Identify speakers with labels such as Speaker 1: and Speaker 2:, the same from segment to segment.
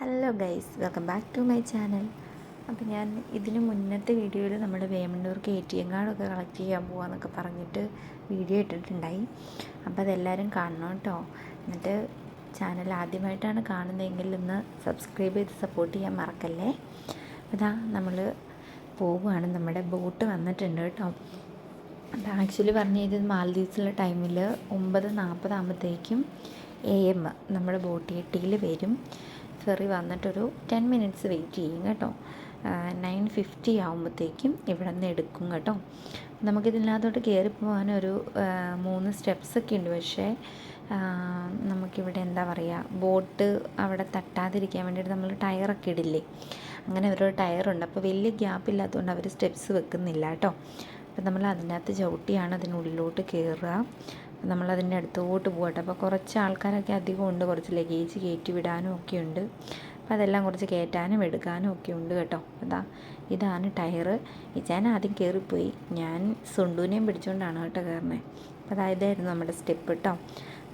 Speaker 1: Hello guys, welcome back to my channel. അപ്പോൾ ഞാൻ ഇതിന് മുന്നത്തെ വീഡിയോയിൽ നമ്മുടെ വേമണ്ണൂർക്ക് ATM കാർഡൊക്കെ കളക്ട് ചെയ്യാൻ പോകാമെന്നൊക്കെ പറഞ്ഞിട്ട് വീഡിയോ ഇട്ടിട്ടുണ്ടായി. അപ്പോൾ അതെല്ലാവരും കാണണം കേട്ടോ. എന്നിട്ട് ചാനൽ ആദ്യമായിട്ടാണ് കാണുന്നതെങ്കിൽ ഒന്ന് സബ്സ്ക്രൈബ് ചെയ്ത് സപ്പോർട്ട് ചെയ്യാൻ മറക്കല്ലേ. അതാ നമ്മൾ പോവുകയാണ്, നമ്മുടെ ബോട്ട് വന്നിട്ടുണ്ട് കേട്ടോ. അപ്പോൾ ആക്ച്വലി പറഞ്ഞു കഴിഞ്ഞാൽ മാലദ്വീപ്സിലെ ടൈമിൽ 9:40 ആകുമ്പോഴത്തേക്കും AM നമ്മുടെ ബോട്ട് എട്ടിയിൽ വരും. ഫെറി വന്നിട്ടൊരു 10 മിനിറ്റ്സ് വെയിറ്റ് ചെയ്യും കേട്ടോ. 9:50 ആകുമ്പോഴത്തേക്കും ഇവിടെ നിന്ന് എടുക്കും കേട്ടോ. നമുക്കിതിനകത്തോട്ട് കയറി പോകാനൊരു 3 സ്റ്റെപ്സൊക്കെ ഉണ്ട്. പക്ഷേ നമുക്കിവിടെ എന്താ പറയുക, ബോട്ട് അവിടെ തട്ടാതിരിക്കാൻ വേണ്ടിയിട്ട് നമ്മൾ ടയറൊക്കെ ഇടില്ലേ, അങ്ങനെ ഒരു ടയറുണ്ട്. അപ്പോൾ വലിയ ഗ്യാപ്പ് ഇല്ലാത്തതുകൊണ്ട് അവർ സ്റ്റെപ്സ് വെക്കുന്നില്ല കേട്ടോ. അപ്പോൾ നമ്മൾ അതിനകത്ത് ചവിട്ടിയാണ് അതിനുള്ളിലോട്ട് കയറുക. നമ്മളതിൻ്റെ അടുത്തോട്ട് പോകട്ടെ. അപ്പോൾ കുറച്ച് ആൾക്കാരൊക്കെ അധികം ഉണ്ട്, കുറച്ച് ലഗേജ് കയറ്റി വിടാനും ഒക്കെ ഉണ്ട്. അപ്പോൾ അതെല്ലാം കുറച്ച് കയറ്റാനും എടുക്കാനും ഒക്കെ ഉണ്ട് കേട്ടോ. ഇതാണ് ടയറ്. ഈ ചേന ആദ്യം കയറിപ്പോയി, ഞാൻ സുണ്ടുവിനെയും പിടിച്ചുകൊണ്ടാണ് കേട്ടോ കയറുന്നത്. അപ്പോൾ ഇതായിരുന്നു നമ്മുടെ സ്റ്റെപ്പ് കേട്ടോ.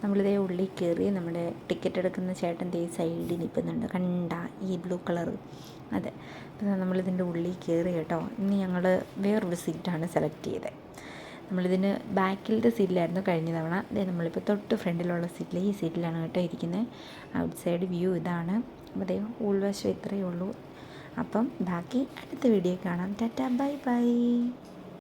Speaker 1: നമ്മളിതേ ഉള്ളിൽ കയറി, നമ്മുടെ ടിക്കറ്റ് എടുക്കുന്ന ചേട്ടൻ ദേ സൈഡിൽ നിൽക്കുന്നുണ്ട്, കണ്ട ഈ ബ്ലൂ കളറ്, അതെ. അപ്പോൾ നമ്മളിതിൻ്റെ ഉള്ളിൽ കയറി കേട്ടോ. ഇന്ന് ഞങ്ങൾ വേറൊരു സീറ്റാണ് സെലക്ട് ചെയ്തത്. നമ്മളിതിന് ബാക്കിലത്തെ സീറ്റിലായിരുന്നു കഴിഞ്ഞ തവണ. അതായത് നമ്മളിപ്പോൾ തൊട്ട് ഫ്രണ്ടിലുള്ള സീറ്റിൽ, ഈ സീറ്റിലാണ് കേട്ടോ ഇരിക്കുന്നത്. ഔട്ട് സൈഡ് വ്യൂ ഇതാണ്. അപ്പോൾ ദൈവം ഉൾവശം ഇത്രയേ ഉള്ളൂ. അപ്പം ബാക്കി അടുത്ത വീഡിയോ കാണാം. Tata, bye bye.